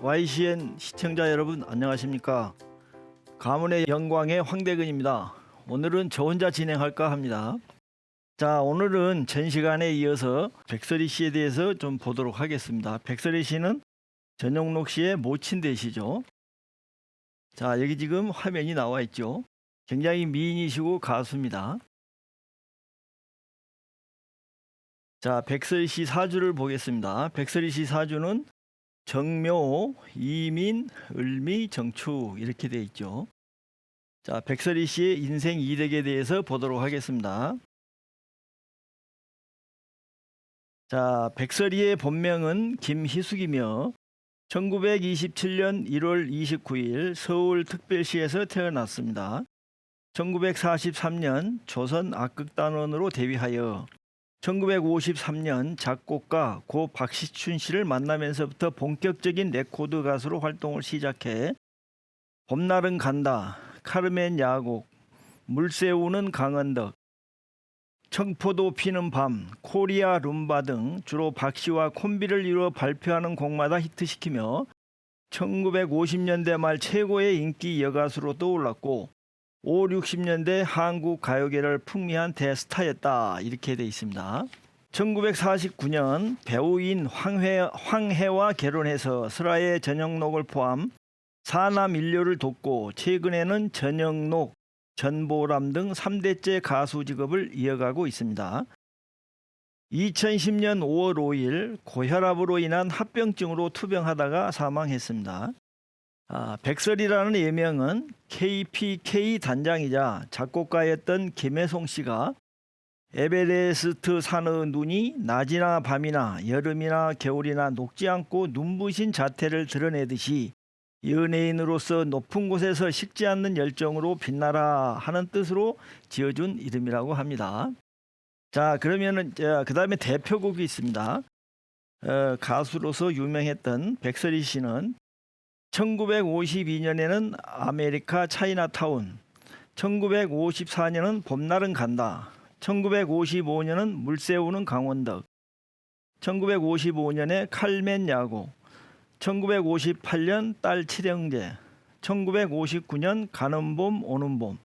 YCN 시청자 여러분 안녕하십니까. 가문의 영광의 황대근입니다. 오늘은 저 혼자 진행할까 합니다. 자, 오늘은 전 시간에 이어서 백설이 씨에 대해서 좀 보도록 하겠습니다. 백설이 씨는 전영록 씨의 모친 되시죠. 자, 여기 지금 화면이 나와 있죠. 굉장히 미인이시고 가수입니다. 자, 백설이 씨 사주를 보겠습니다. 백설이 씨 사주는 정묘, 이민, 을미, 정축 이렇게 되어 있죠. 자, 백설이 씨의 인생 이력에 대해서 보도록 하겠습니다. 자, 백설이의 본명은 김희숙이며 1927년 1월 29일 서울특별시에서 태어났습니다. 1943년 조선 악극단원으로 데뷔하여 1953년 작곡가 고 박시춘 씨를 만나면서부터 본격적인 레코드 가수로 활동을 시작해 봄날은 간다, 카르멘 야곡, 물새우는 강언덕, 청포도 피는 밤, 코리아 룸바 등 주로 박 씨와 콤비를 이루어 발표하는 곡마다 히트시키며 1950년대 말 최고의 인기 여가수로 떠올랐고 5, 60년대 한국 가요계를 풍미한 대스타였다 이렇게 돼 있습니다. 1949년 배우인 황해와 결혼해서 슬하의 전영록을 포함 4남 1녀를 돕고 최근에는 전영록, 전보람 등 3대째 가수 직업을 이어가고 있습니다. 2010년 5월 5일 고혈압으로 인한 합병증으로 투병하다가 사망했습니다. 백설이라는 예명은 KPK 단장이자 작곡가였던 김혜송 씨가 에베레스트 산의 눈이 낮이나 밤이나 여름이나 겨울이나 녹지 않고 눈부신 자태를 드러내듯이 연예인으로서 높은 곳에서 식지 않는 열정으로 빛나라 하는 뜻으로 지어준 이름이라고 합니다. 자, 그러면은 그 다음에 대표곡이 있습니다. 가수로서 유명했던 백설이 씨는 1952년에는 아메리카 차이나타운, 1954년은 봄날은 간다, 1955년은 물새우는 강원덕, 1955년에 칼멘 야곡, 1958년 딸 칠형제, 1959년 가는 봄 오는 봄,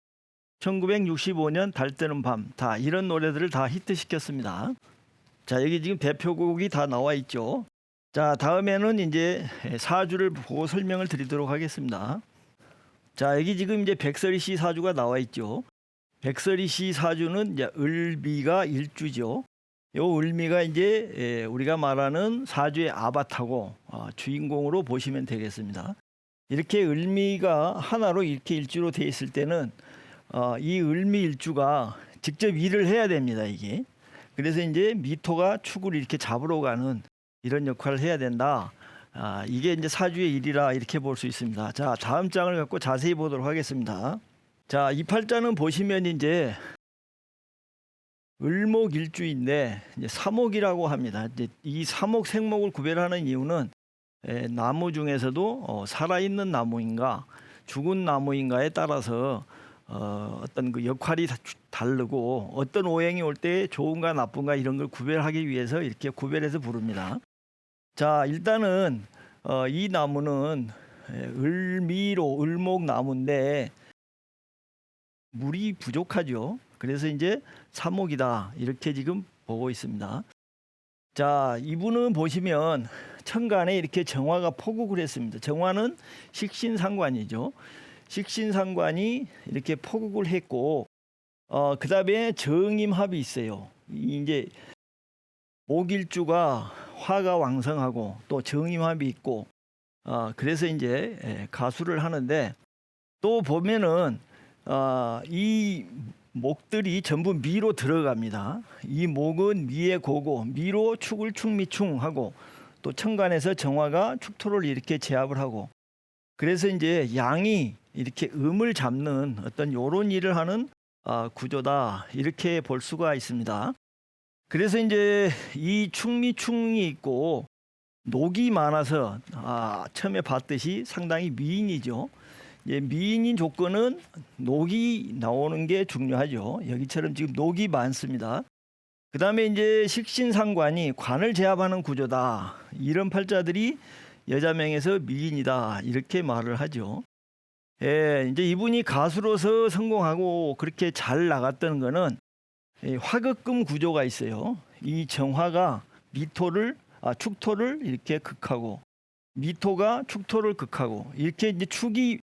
1965년 달 뜨는 밤, 다 이런 노래들을 다 히트시켰습니다. 자, 여기 지금 대표곡이 다 나와 있죠. 자, 다음에는 이제 사주를 보고 설명을 드리도록 하겠습니다. 자, 여기 지금 이제 백설이 씨 사주가 나와 있죠. 백설이 씨 사주는 이제 을미가 일주죠. 요 을미가 이제 우리가 말하는 사주의 아바타고 주인공으로 보시면 되겠습니다. 이렇게 을미가 하나로 이렇게 일주로 되어 있을 때는 이 을미 일주가 직접 일을 해야 됩니다, 이게. 그래서 이제 미토가 축을 이렇게 잡으러 가는 이런 역할을 해야 된다. 이게 이제 사주의 일이라 이렇게 볼 수 있습니다. 자, 다음 장을 갖고 자세히 보도록 하겠습니다. 자, 이 팔자는 보시면 이제 을목일주인데 이제 사목이라고 합니다. 이제 이 사목 생목을 구별하는 이유는 나무 중에서도 살아있는 나무인가 죽은 나무인가에 따라서 어떤 그 역할이 다르고 어떤 오행이 올 때 좋은가 나쁜가 이런 걸 구별하기 위해서 이렇게 구별해서 부릅니다. 자, 일단은 이 나무는 을미로 을목나무인데 물이 부족하죠. 그래서 이제 사목이다 이렇게 지금 보고 있습니다. 자, 이분은 보시면 천간에 이렇게 정화가 포국을 했습니다. 정화는 식신상관이죠. 식신상관이 이렇게 포국을 했고 그 다음에 정임합이 있어요. 이제 목일주가 화가 왕성하고 또 정임합이 있고 그래서 이제 가수를 하는데 또 보면은 이 목들이 전부 미로 들어갑니다. 이 목은 미의 고고 미로 축을 축미충하고 또 천간에서 정화가 축토를 이렇게 제압을 하고 그래서 이제 양이 이렇게 음을 잡는 어떤 요런 일을 하는 구조다 이렇게 볼 수가 있습니다. 그래서 이제 이 축미충이 있고 녹이 많아서 처음에 봤듯이 상당히 미인이죠. 미인인 조건은 녹이 나오는 게 중요하죠. 여기처럼 지금 녹이 많습니다. 그 다음에 이제 식신상관이 관을 제압하는 구조다. 이런 팔자들이 여자명에서 미인이다 이렇게 말을 하죠. 예, 이제 이분이 가수로서 성공하고 그렇게 잘 나갔던 거는 이 화극금 구조가 있어요. 이 정화가 축토를 이렇게 극하고 미토가 축토를 극하고 이렇게 이제 축이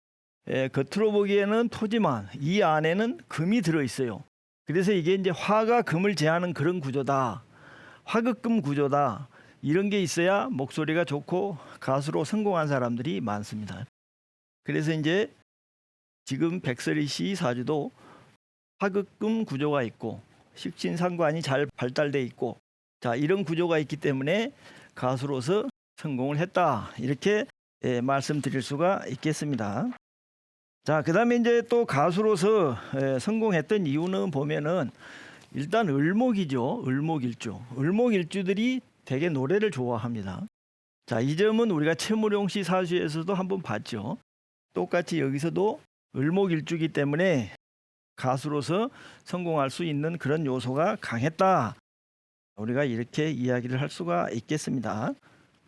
겉으로 보기에는 토지만 이 안에는 금이 들어 있어요. 그래서 이게 이제 화가 금을 제하는 그런 구조다. 화극금 구조다. 이런 게 있어야 목소리가 좋고 가수로 성공한 사람들이 많습니다. 그래서 이제 지금 백설이 씨 사주도 화극금 구조가 있고 식신상관이 잘 발달돼 있고 자 이런 구조가 있기 때문에 가수로서 성공을 했다 이렇게 말씀드릴 수가 있겠습니다. 자 그다음에 이제 또 가수로서 성공했던 이유는 보면은 일단 을목이죠. 을목일주들이 되게 노래를 좋아합니다. 자 이 점은 우리가 최무룡 씨 사주에서도 한번 봤죠. 똑같이 여기서도 을목일주기 때문에 가수로서 성공할 수 있는 그런 요소가 강했다. 우리가 이렇게 이야기를 할 수가 있겠습니다.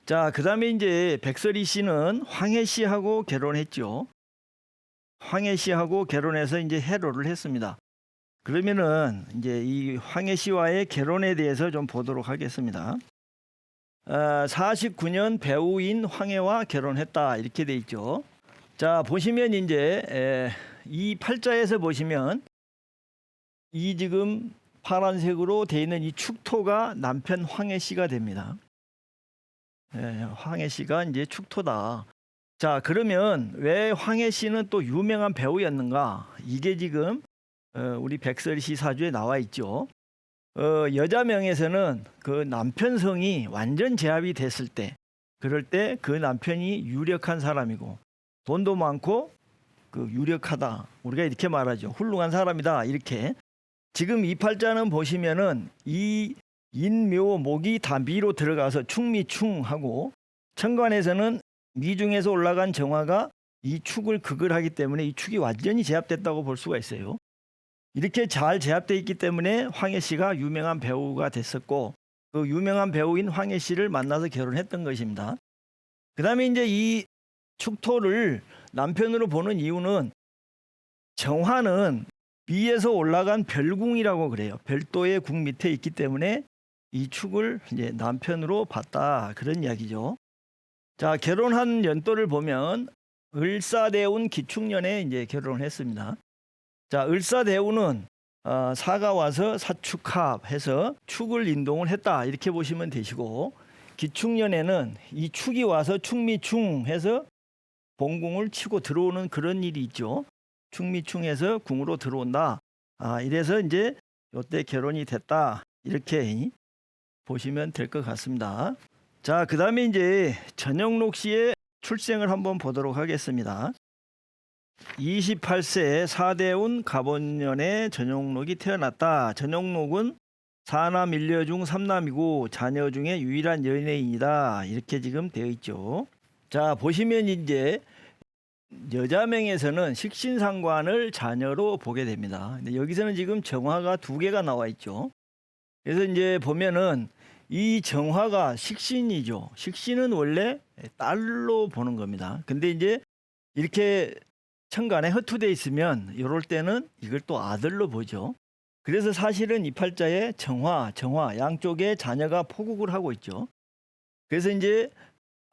자, 그다음에 이제 백설이 씨는 황해 씨하고 결혼했죠. 황해 씨하고 결혼해서 이제 해로를 했습니다. 그러면은 이제 이 황해 씨와의 결혼에 대해서 좀 보도록 하겠습니다. 49년 배우인 황해와 결혼했다 이렇게 돼 있죠. 자, 보시면 이제 이 팔자에서 보시면 이 지금 파란색으로 되어 있는 이 축토가 남편 황해 씨가 됩니다. 황해 씨가 이제 축토다. 자, 그러면 왜 황해 씨는 또 유명한 배우였는가? 이게 지금 우리 백설이 씨 사주에 나와 있죠. 여자명에서는 그 남편 성이 완전 제압이 됐을 때, 그럴 때 그 남편이 유력한 사람이고 돈도 많고 그 유력하다. 우리가 이렇게 말하죠. 훌륭한 사람이다. 이렇게. 지금 이 팔자는 보시면은 이 인묘 목이 다 미로 들어가서 충미충하고 천간에서는 미중에서 올라간 정화가 이 축을 극을 하기 때문에 이 축이 완전히 제압됐다고 볼 수가 있어요. 이렇게 잘 제압되어 있기 때문에 황해 씨가 유명한 배우가 됐었고 그 유명한 배우인 황해 씨를 만나서 결혼했던 것입니다. 그 다음에 이제 이 축토를 남편으로 보는 이유는 정화는 위에서 올라간 별궁이라고 그래요. 별도의 궁 밑에 있기 때문에 이 축을 이제 남편으로 봤다 그런 이야기죠. 자 결혼한 연도를 보면 을사대운 기축년에 이제 결혼을 했습니다. 자 을사대운은 사가 와서 사축합해서 축을 인동을 했다 이렇게 보시면 되시고 기축년에는 이 축이 와서 축미충해서 본궁을 치고 들어오는 그런 일이 있죠. 충미충에서 궁으로 들어온다. 이래서 이제 이때 결혼이 됐다. 이렇게 보시면 될 것 같습니다. 자, 그 다음에 이제 전영록 씨의 출생을 한번 보도록 하겠습니다. 28세 사대운 갑원년에 전영록이 태어났다. 전영록은 4남 1녀 중 3남이고 자녀 중에 유일한 연예인이다. 이렇게 지금 되어 있죠. 자, 보시면 이제 여자명에서는 식신상관을 자녀로 보게 됩니다. 근데 여기서는 지금 정화가 2개가 나와 있죠. 그래서 이제 보면은 이 정화가 식신이죠. 식신은 원래 딸로 보는 겁니다. 근데 이제 이렇게 천간에 허투돼 있으면 이럴 때는 이걸 또 아들로 보죠. 그래서 사실은 이 팔자에 정화 양쪽에 자녀가 포국을 하고 있죠. 그래서 이제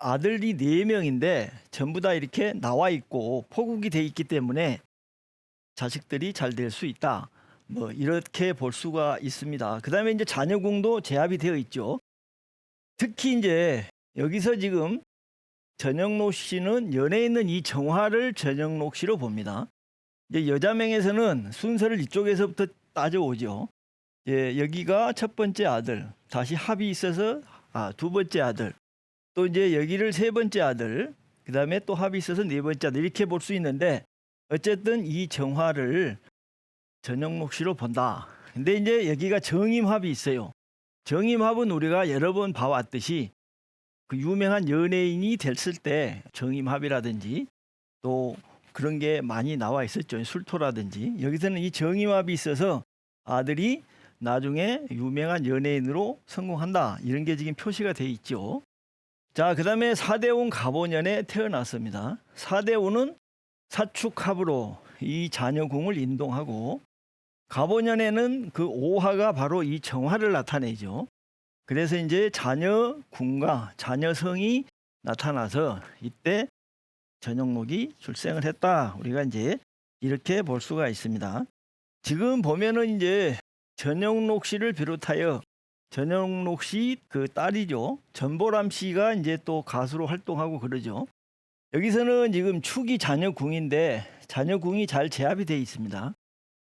아들이 4명인데 전부 다 이렇게 나와 있고 포국이 돼 있기 때문에 자식들이 잘 될 수 있다. 뭐 이렇게 볼 수가 있습니다. 그다음에 이제 자녀궁도 제압이 되어 있죠. 특히 이제 여기서 지금 전영록 씨는 연에 있는 이 정화를 전영록 씨로 봅니다. 이제 여자명에서는 순서를 이쪽에서부터 따져오죠. 여기가 첫 번째 아들, 다시 합이 있어서 2번째 아들. 또 이제 여기를 3번째 아들, 그 다음에 또 합이 있어서 4번째 아들 이렇게 볼 수 있는데 어쨌든 이 정화를 전영록 씨로 본다. 근데 이제 여기가 정임합이 있어요. 정임합은 우리가 여러 번 봐왔듯이 그 유명한 연예인이 됐을 때 정임합이라든지 또 그런 게 많이 나와 있었죠. 술토라든지. 여기서는 이 정임합이 있어서 아들이 나중에 유명한 연예인으로 성공한다. 이런 게 지금 표시가 돼 있죠. 자, 그다음에 사대운 갑오년에 태어났습니다. 사대운은 사축합으로 이 자녀궁을 인동하고 갑오년에는 그 오화가 바로 이 정화를 나타내죠. 그래서 이제 자녀궁과 자녀성이 나타나서 이때 전영록이 출생을 했다. 우리가 이제 이렇게 볼 수가 있습니다. 지금 보면은 이제 전영록 씨를 비롯하여 전영록 씨 그 딸이죠. 전보람 씨가 이제 또 가수로 활동하고 그러죠. 여기서는 지금 축이 자녀궁인데 자녀궁이 잘 제압이 되어 있습니다.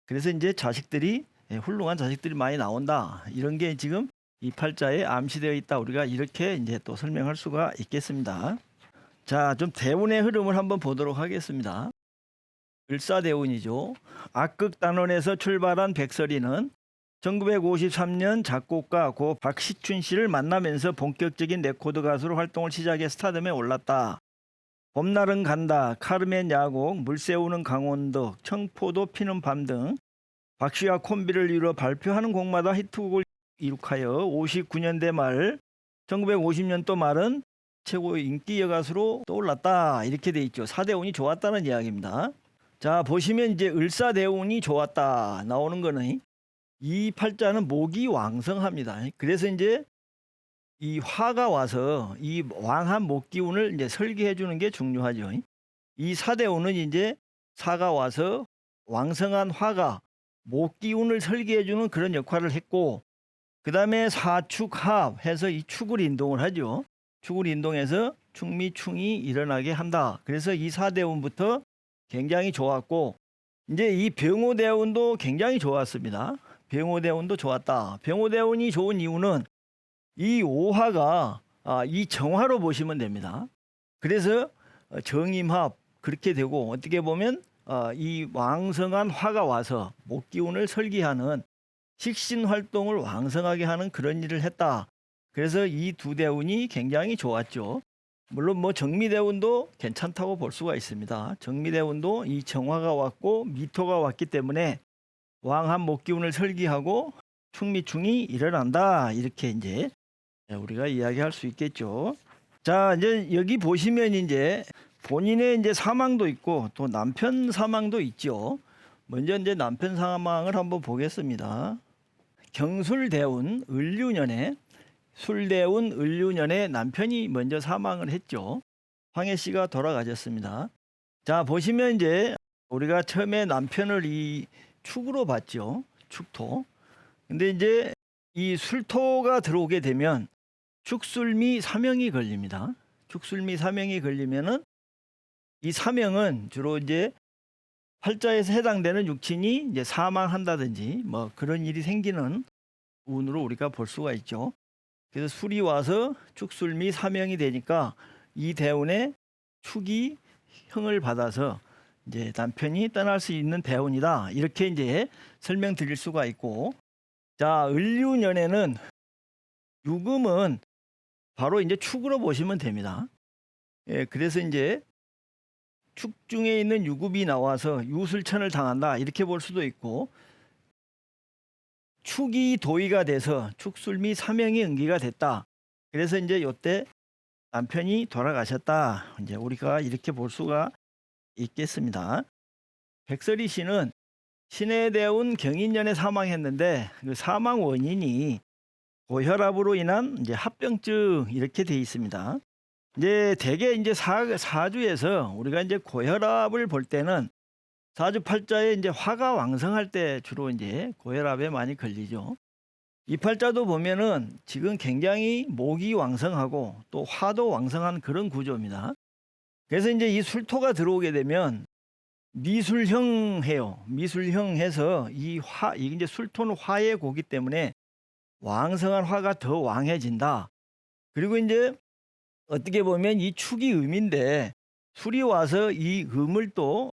그래서 이제 자식들이 훌륭한 자식들이 많이 나온다. 이런 게 지금 이 팔자에 암시되어 있다. 우리가 이렇게 이제 또 설명할 수가 있겠습니다. 자, 좀 대운의 흐름을 한번 보도록 하겠습니다. 을사대운이죠. 악극단원에서 출발한 백설이는 1953년 작곡가 고 박시춘 씨를 만나면서 본격적인 레코드 가수로 활동을 시작해 스타덤에 올랐다. 봄날은 간다, 카르멘 야곡, 물새우는 강원도, 청포도 피는 밤 등 박씨와 콤비를 이루어 발표하는 곡마다 히트곡을 이룩하여 59년대 말 1950년도 말은 최고의 인기 여가수로 떠올랐다. 이렇게 돼 있죠. 사대운이 좋았다는 이야기입니다. 자, 보시면 이제 을사대운이 좋았다 나오는 거는 이 팔자는 목이 왕성합니다. 그래서 이제 이 화가 와서 이 왕한 목 기운을 이제 설계해 주는 게 중요하죠. 이 사대운은 이제 사가 와서 왕성한 화가 목 기운을 설계해 주는 그런 역할을 했고, 그 다음에 사축합 해서 이 축을 인동을 하죠. 축을 인동해서 축미충이 일어나게 한다. 그래서 이 사대운부터 굉장히 좋았고, 이제 이 병호대운도 굉장히 좋았습니다. 병호대운도 좋았다. 병호대운이 좋은 이유는 이 오화가 이 정화로 보시면 됩니다. 그래서 정임합 그렇게 되고, 어떻게 보면 이 왕성한 화가 와서 목기운을 설계하는 식신 활동을 왕성하게 하는 그런 일을 했다. 그래서 이 두 대운이 굉장히 좋았죠. 물론 뭐 정미대운도 괜찮다고 볼 수가 있습니다. 정미대운도 이 정화가 왔고 미토가 왔기 때문에 왕한 목기운을 설계하고 충미충이 일어난다. 이렇게 이제 우리가 이야기할 수 있겠죠. 자, 이제 여기 보시면 이제 본인의 이제 사망도 있고 또 남편 사망도 있죠. 먼저 이제 남편 사망을 한번 보겠습니다. 경술대운 을류년에 술대운 을류년에 남편이 먼저 사망을 했죠. 황해 씨가 돌아가셨습니다. 자, 보시면 이제 우리가 처음에 남편을 이 축으로 봤죠. 축토. 근데 이제 이 술토가 들어오게 되면 축술미 사명이 걸립니다. 축술미 사명이 걸리면은 이 사명은 주로 이제 팔자에서 해당되는 육친이 이제 사망한다든지 뭐 그런 일이 생기는 운으로 우리가 볼 수가 있죠. 그래서 술이 와서 축술미 사명이 되니까 이 대운에 축이 형을 받아서 이제 남편이 떠날 수 있는 대운이다. 이렇게 이제 설명드릴 수가 있고, 자, 을류년에는 유금은 바로 이제 축으로 보시면 됩니다. 예, 그래서 이제 축 중에 있는 유급이 나와서 유술천을 당한다. 이렇게 볼 수도 있고, 축이 도의가 돼서 축술미 사명이 응기가 됐다. 그래서 이제 요때 남편이 돌아가셨다. 이제 우리가 이렇게 볼 수가 있겠습니다. 백설이 씨는 신해대운 경인년에 사망했는데 그 사망 원인이 고혈압으로 인한 이제 합병증 이렇게 돼 있습니다. 이제 대개 이제 사주에서 우리가 이제 고혈압을 볼 때는 사주 팔자에 이제 화가 왕성할 때 주로 이제 고혈압에 많이 걸리죠. 이 팔자도 보면은 지금 굉장히 목이 왕성하고 또 화도 왕성한 그런 구조입니다. 그래서 이제 이 술토가 들어오게 되면 미술형 해요. 미술형 해서 이 이제 술토는 화의 고기 때문에 왕성한 화가 더 왕해진다. 그리고 이제 어떻게 보면 이 축이 음인데 술이 와서 이 음을 또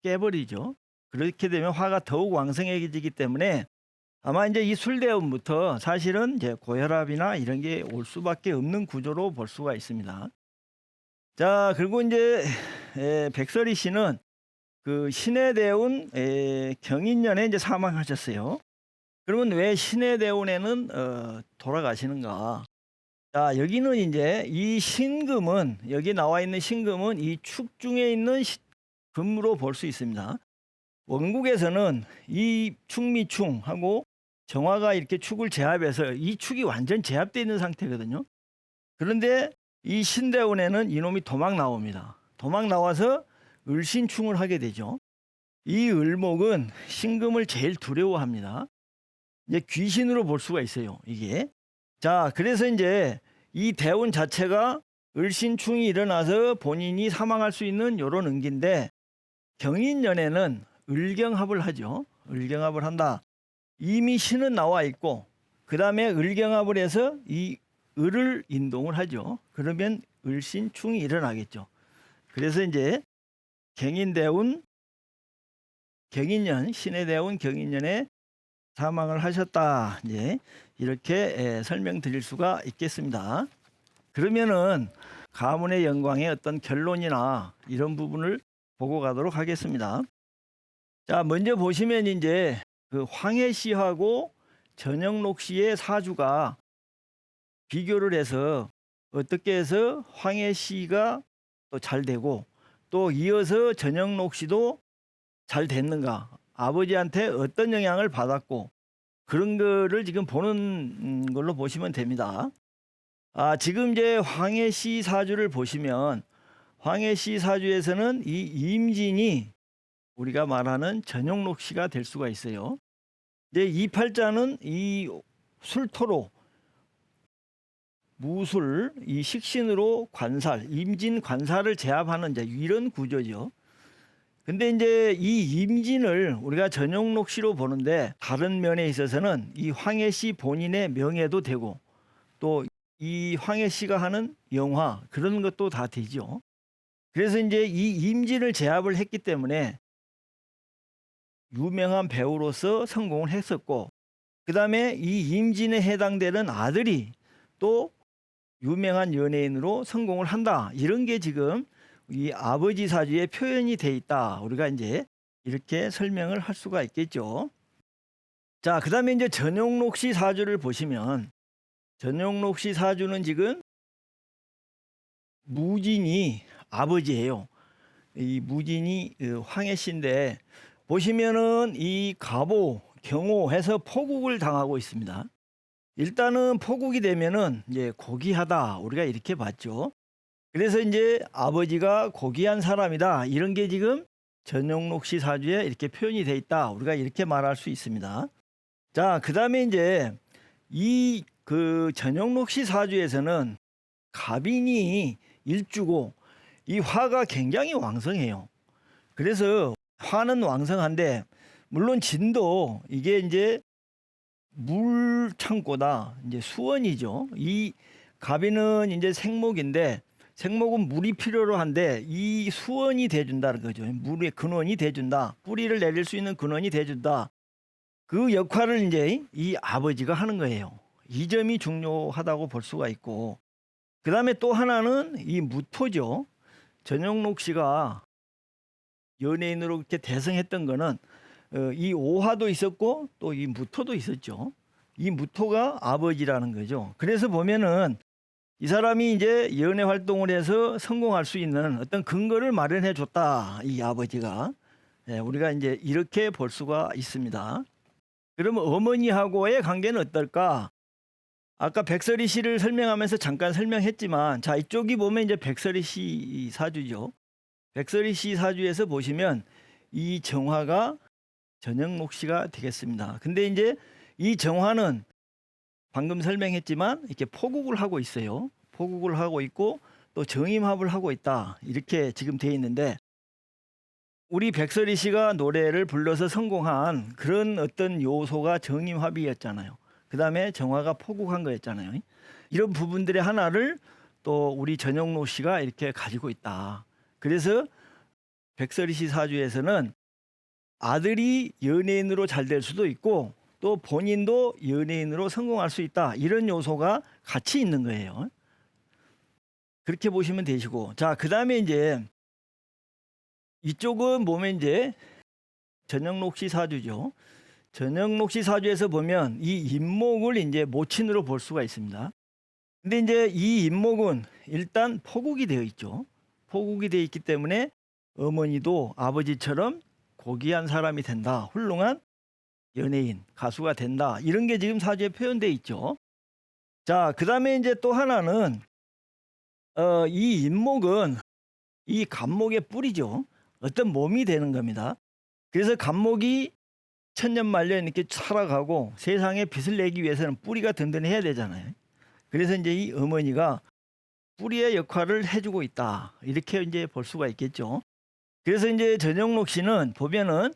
깨버리죠. 그렇게 되면 화가 더욱 왕성해지기 때문에 아마 이제 이 술대운부터 사실은 이제 고혈압이나 이런 게 올 수밖에 없는 구조로 볼 수가 있습니다. 자, 그리고 이제 백설이 씨는 그 신해대운 경인년에 이제 사망하셨어요. 그러면 왜 신해대운에는 돌아가시는가? 자, 여기는 이제 이 신금은, 여기 나와 있는 신금은 이 축 중에 있는 금으로 볼 수 있습니다. 원국에서는 이 축미충하고 정화가 이렇게 축을 제압해서 이 축이 완전 제압되어 있는 상태거든요. 그런데 이 신대운에는 이놈이 도망 나옵니다. 도망 나와서 을신충을 하게 되죠. 이 을목은 신금을 제일 두려워합니다. 이제 귀신으로 볼 수가 있어요, 이게. 자, 그래서 이제 이 대운 자체가 을신충이 일어나서 본인이 사망할 수 있는 요런 은기인데, 경인년에는 을경합을 하죠. 을경합을 한다. 이미 신은 나와 있고, 그 다음에 을경합을 해서 이 을을 인동을 하죠. 그러면 을신충이 일어나겠죠. 그래서 이제 경인대운, 경인년, 신의 대운 경인년에 사망을 하셨다. 이제 이렇게 설명드릴 수가 있겠습니다. 그러면은 가문의 영광의 어떤 결론이나 이런 부분을 보고 가도록 하겠습니다. 자, 먼저 보시면 이제 그 황해씨하고 전영록씨의 사주가 비교를 해서 어떻게 해서 황해씨가 또 잘 되고 또 이어서 전영록씨도 잘 됐는가, 아버지한테 어떤 영향을 받았고, 그런 거를 지금 보는 걸로 보시면 됩니다. 지금 이제 황해씨 사주를 보시면 황해씨 사주에서는 이 임진이 우리가 말하는 전영록씨가 될 수가 있어요. 이제 이 팔자는 이 술토로 무술, 이 식신으로 관살, 임진 관살을 제압하는 이제 이런 구조죠. 근데 이제 이 임진을 우리가 전영록씨로 보는데, 다른 면에 있어서는 이 황해씨 본인의 명예도 되고 또 이 황해씨가 하는 영화, 그런 것도 다 되죠. 그래서 이제 이 임진을 제압을 했기 때문에 유명한 배우로서 성공을 했었고, 그 다음에 이 임진에 해당되는 아들이 또 유명한 연예인으로 성공을 한다. 이런 게 지금 이 아버지 사주에 표현이 돼 있다. 우리가 이제 이렇게 설명을 할 수가 있겠죠. 자, 그 다음에 이제 전영록씨 사주를 보시면, 전영록씨 사주는 지금 무진이 아버지예요. 이 무진이 황해씨인데, 보시면은 이 갑오, 경오 해서 포국을 당하고 있습니다. 일단은 포국이 되면은 이제 고귀하다, 우리가 이렇게 봤죠. 그래서 이제 아버지가 고귀한 사람이다, 이런 게 지금 전영록씨 사주에 이렇게 표현이 돼 있다, 우리가 이렇게 말할 수 있습니다. 자, 그 다음에 이제 이 그 전영록씨 사주에서는 갑인이 일주고 이 화가 굉장히 왕성해요. 그래서 화는 왕성한데, 물론 진도 이게 이제 물 창고다, 이제 수원이죠. 이 갑인은 이제 생목인데, 생목은 물이 필요로 한데 이 수원이 돼준다는 거죠. 물의 근원이 돼준다, 뿌리를 내릴 수 있는 근원이 돼준다. 그 역할을 이제 이 아버지가 하는 거예요. 이 점이 중요하다고 볼 수가 있고, 그 다음에 또 하나는 이 무토죠. 전영록씨가 연예인으로 이렇게 대성했던 거는 이 오화도 있었고 또 이 무토도 있었죠. 이 무토가 아버지라는 거죠. 그래서 보면은 이 사람이 이제 연예 활동을 해서 성공할 수 있는 어떤 근거를 마련해 줬다, 이 아버지가. 우리가 이제 이렇게 볼 수가 있습니다. 그러면 어머니하고의 관계는 어떨까? 아까 백설이 씨를 설명하면서 잠깐 설명했지만, 자, 이쪽이 보면 이제 백설이 씨 사주죠. 백설이 씨 사주에서 보시면 이 정화가 전영록 씨가 되겠습니다. 근데 이제 이 정화는 방금 설명했지만 이렇게 포국을 하고 있어요. 포국을 하고 있고 또 정임합을 하고 있다, 이렇게 지금 돼 있는데, 우리 백설이 씨가 노래를 불러서 성공한 그런 어떤 요소가 정임합이었잖아요. 그 다음에 정화가 포국한 거였잖아요. 이런 부분들의 하나를 또 우리 전영록 씨가 이렇게 가지고 있다. 그래서 백설이 씨 사주에서는 아들이 연예인으로 잘 될 수도 있고 또 본인도 연예인으로 성공할 수 있다, 이런 요소가 같이 있는 거예요. 그렇게 보시면 되시고, 자, 그 다음에 이제 이쪽은 보면 이제 전영록 씨 사주죠. 전영록 씨 사주에서 보면 이 임목을 이제 모친으로 볼 수가 있습니다. 근데 이제 이 인목은 일단 포국이 되어 있죠. 포국이 되어 있기 때문에 어머니도 아버지처럼 고귀한 사람이 된다. 훌륭한 연예인, 가수가 된다. 이런 게 지금 사주에 표현되어 있죠. 자, 그다음에 이제 또 하나는 이 인목은 이 간목의 뿌리죠. 어떤 몸이 되는 겁니다. 그래서 간목이 천년만년 이렇게 살아가고 세상에 빛을 내기 위해서는 뿌리가 든든해야 되잖아요. 그래서 이제 이 어머니가 뿌리의 역할을 해주고 있다. 이렇게 이제 볼 수가 있겠죠. 그래서 이제 전영록 씨는 보면은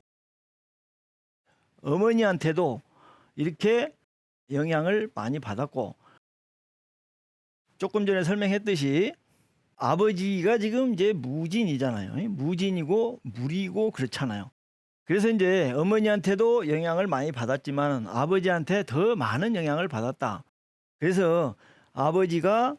어머니한테도 이렇게 영향을 많이 받았고, 조금 전에 설명했듯이 아버지가 지금 이제 무진이잖아요. 무진이고 무리고 그렇잖아요. 그래서 이제 어머니한테도 영향을 많이 받았지만 아버지한테 더 많은 영향을 받았다. 그래서 아버지가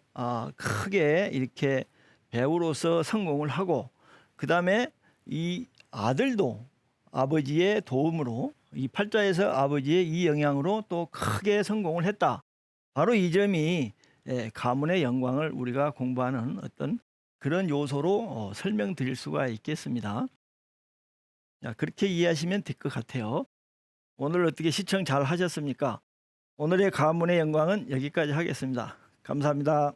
크게 이렇게 배우로서 성공을 하고, 그다음에 이 아들도 아버지의 도움으로, 이 팔자에서 아버지의 이 영향으로 또 크게 성공을 했다. 바로 이 점이 가문의 영광을 우리가 공부하는 어떤 그런 요소로 설명드릴 수가 있겠습니다. 자, 그렇게 이해하시면 될 것 같아요. 오늘 어떻게 시청 잘 하셨습니까? 오늘의 가문의 영광은 여기까지 하겠습니다. 감사합니다.